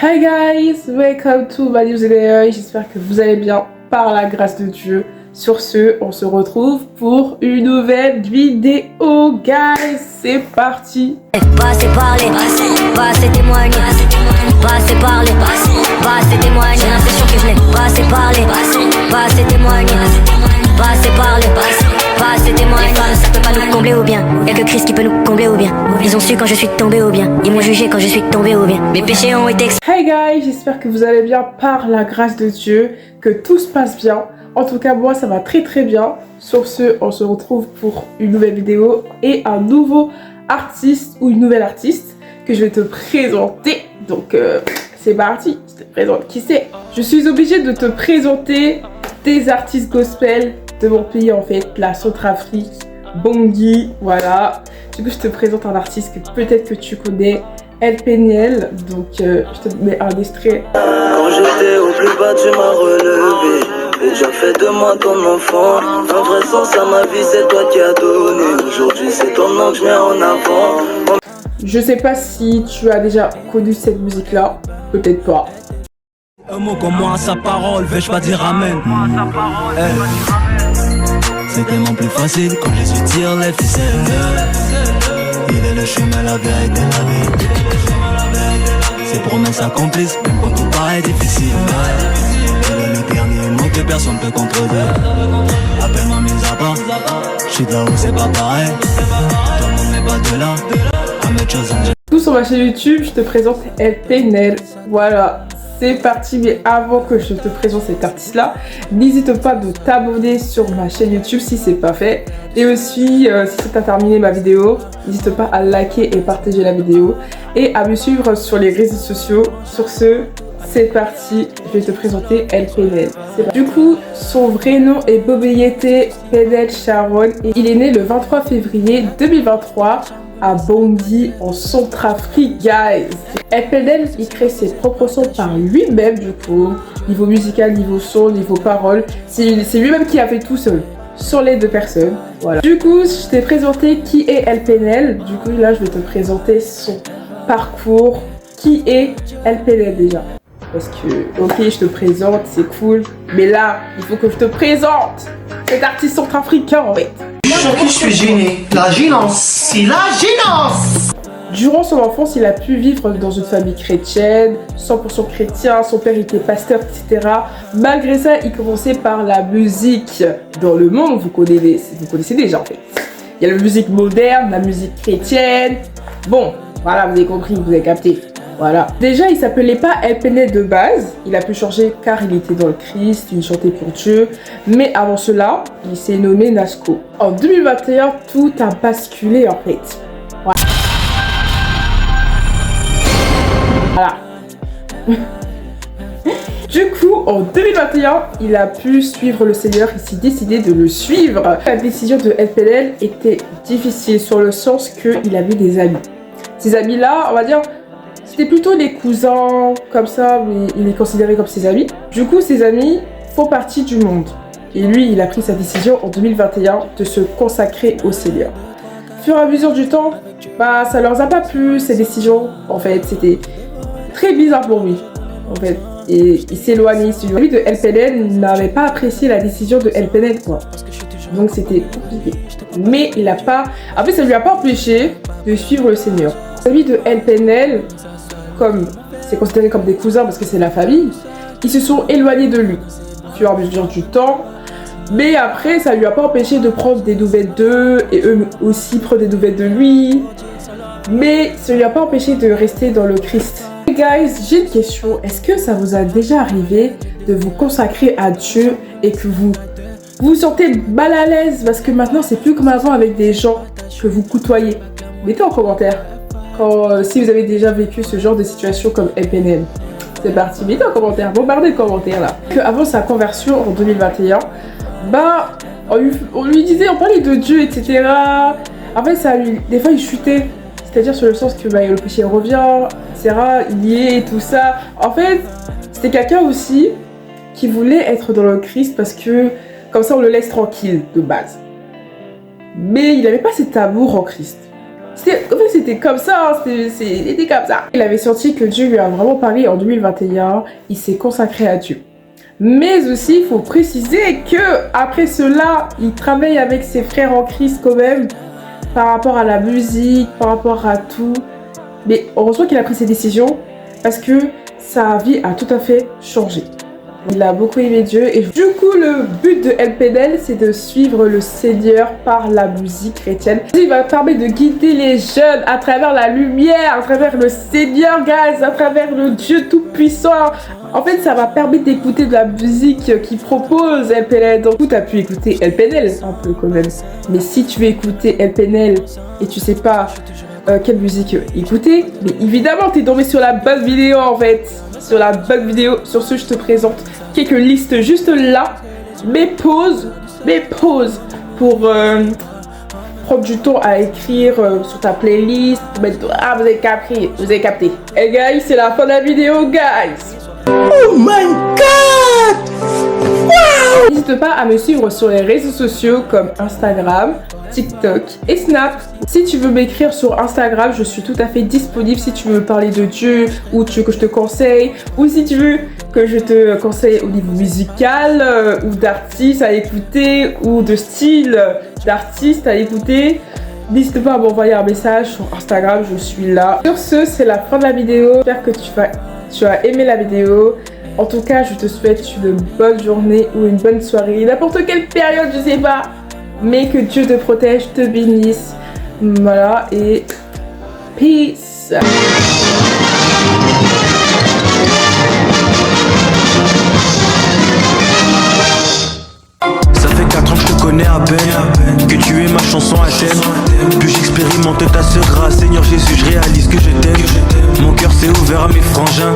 Hi guys, welcome to my new video. J'espère que vous allez bien par la grâce de Dieu. Sur ce, on se retrouve pour une nouvelle vidéo, guys. C'est parti. Pas assez parler, pas assez témoigner, pas assez parler, pas assez témoigner. J'ai l'impression que je n'ai pas assez parlé, pas assez témoigner, pas assez parler, pas assez témoigner. Les femmes, ça peut pas nous combler ou bien. Y'a que Christ qui peut nous combler ou bien. Ils ont su quand je suis tombé ou bien. Ils m'ont jugé quand je suis tombé ou bien. Mes péchés ont été Hey guys, j'espère que vous allez bien par la grâce de Dieu, que tout se passe bien. En tout cas, moi, ça va très très bien. Sur ce, on se retrouve pour une nouvelle vidéo et un nouveau artiste ou une nouvelle artiste que je vais te présenter. Donc, c'est parti, je te présente qui c'est. Je suis obligée de te présenter des artistes gospel de mon pays, en fait, la Centrafrique, Bongi, voilà. Du coup, je te présente un artiste que peut-être que tu connais, El Penel. Donc, je te mets un extrait. Quand j'étais au plus bas, tu m'as relevé. Et tu as fait de moi ton enfant. Un vrai sens à ma vie, c'est toi qui as donné. Aujourd'hui, c'est ton nom que je mets en avant. Je sais pas si tu as déjà connu cette musique-là, peut-être pas. Un mot comme moi à sa parole, vais-je pas dire amen. C'est tellement plus facile quand je suis tire les ficelles. Il est le chemin, la vérité, la vérité. Ses promesses accomplissent, même quand tout paraît difficile. Il est le dernier mot que personne peut contredire. Appelle-moi mis à part, je suis de là où c'est pas pareil. Tout le monde n'est pas de là, à mettre chose en Tout sur ma chaîne YouTube, je te présente El Penel. Voilà, c'est parti. Mais avant que je te présente cet artiste-là, n'hésite pas de t'abonner sur ma chaîne YouTube si c'est pas fait. Et aussi, si tu as terminé ma vidéo, n'hésite pas à liker et partager la vidéo. Et à me suivre sur les réseaux sociaux. Sur ce, c'est parti. Je vais te présenter El Penel. Du coup, son vrai nom est Bobeyete Penel Sharon. Et il est né le 23 février 2023. À Bongi, en Centrafrique, guys. El Penel, il crée ses propres sons par lui-même, du coup. Niveau musical, niveau son, niveau parole. C'est lui-même qui a fait tout seul. Sur les deux personnes. Voilà. Du coup, je t'ai présenté qui est El Penel. Du coup, là, je vais te présenter son parcours. Qui est El Penel déjà? Parce que, ok, je te présente, c'est cool. Mais là, il faut que je te présente cet artiste centrafricain, en fait. Je suis gêné. La gênance, c'est la gênance. Durant son enfance, il a pu vivre dans une famille chrétienne, 100% chrétien, son père était pasteur, etc. Malgré ça, il commençait par la musique. Dans le monde, vous connaissez déjà en fait. Il y a la musique moderne, la musique chrétienne. Bon, voilà, vous avez compris, vous avez capté. Voilà. Déjà, il s'appelait pas El Penel de base. Il a pu changer car il était dans le Christ, il chantait pour Dieu. Mais avant cela, il s'est nommé Nasco. En 2021, tout a basculé en fait. Voilà. Du coup, en 2021, il a pu suivre le Seigneur et s'est décidé de le suivre. La décision de El Penel était difficile sur le sens qu'il avait des amis. Ces amis-là, on va dire, c'était plutôt les cousins, comme ça, mais il est considéré comme ses amis. Du coup, ses amis font partie du monde. Et lui, il a pris sa décision en 2021 de se consacrer au Seigneur. Au fur et à mesure du temps, ça leur a pas plu, ces décisions. En fait, c'était très bizarre pour lui. En fait, et il s'éloignait. Lui de El Penel n'avait pas apprécié la décision de El Penel, quoi. Donc c'était compliqué. Mais il a pas... Après, ça lui a pas empêché de suivre le Seigneur. Les amis de El Penel, comme c'est considéré comme des cousins parce que c'est la famille, ils se sont éloignés de lui au fur et à mesure du temps. Mais après, ça lui a pas empêché de prendre des nouvelles d'eux et eux aussi prendre des nouvelles de lui. Mais ça lui a pas empêché de rester dans le Christ. Hey guys, j'ai une question. Est-ce que ça vous a déjà arrivé de vous consacrer à Dieu et que vous vous sentez mal à l'aise parce que maintenant c'est plus comme avant avec des gens que vous côtoyez? Mettez en commentaire si vous avez déjà vécu ce genre de situation comme El Penel. C'est parti, mettez en commentaire, bombardez le commentaire là. Avant sa conversion en 2021, on lui disait, on parlait de Dieu, etc. En fait, des fois il chutait. C'est-à-dire sur le sens que le péché revient, etc. Il y est, tout ça. En fait, c'était quelqu'un aussi qui voulait être dans le Christ parce que comme ça on le laisse tranquille de base. Mais il n'avait pas cet amour en Christ. C'était comme ça, c'était comme ça. Il avait senti que Dieu lui a vraiment parlé en 2021, il s'est consacré à Dieu. Mais aussi, il faut préciser que après cela, il travaille avec ses frères en Christ quand même, par rapport à la musique, par rapport à tout. Mais heureusement qu'il a pris ses décisions, parce que sa vie a tout à fait changé. Il a beaucoup aimé Dieu et du coup le but de LPNL c'est de suivre le Seigneur par la musique chrétienne. Il va permettre de guider les jeunes à travers la lumière, à travers le Seigneur, guys, à travers le Dieu tout-puissant. En fait ça va permettre d'écouter de la musique qu'il propose LPNL. Donc tu as pu écouter LPNL un peu quand même. Mais si tu veux écouter LPNL et tu sais pas quelle musique écouter, mais évidemment t'es tombé sur la bonne vidéo en fait. Sur la bonne vidéo. Sur ce, je te présente quelques listes juste là. Mes pauses pour prendre du temps à écrire sur ta playlist. Ah, vous avez capté. Et guys, c'est la fin de la vidéo, guys. Oh my god! Wow! N'hésite pas à me suivre sur les réseaux sociaux comme Instagram, TikTok et Snap. Si tu veux m'écrire sur Instagram, je suis tout à fait disponible si tu veux me parler de Dieu ou tu veux que je te conseille ou si tu veux que je te conseille au niveau musical ou d'artistes à écouter ou de style d'artiste à écouter. N'hésite pas à m'envoyer un message sur Instagram, je suis là. Sur ce, c'est la fin de la vidéo. J'espère que tu as aimé la vidéo. En tout cas, je te souhaite une bonne journée ou une bonne soirée, n'importe quelle période, je sais pas. Mais que Dieu te protège, te bénisse. Voilà, et peace. Ça fait 4 ans que je te connais à peine, que tu es ma chanson à thème. Puis j'expérimente ta sœur grâce, Seigneur Jésus, je réalise que je t'aime. Mon cœur s'est ouvert à mes frangins.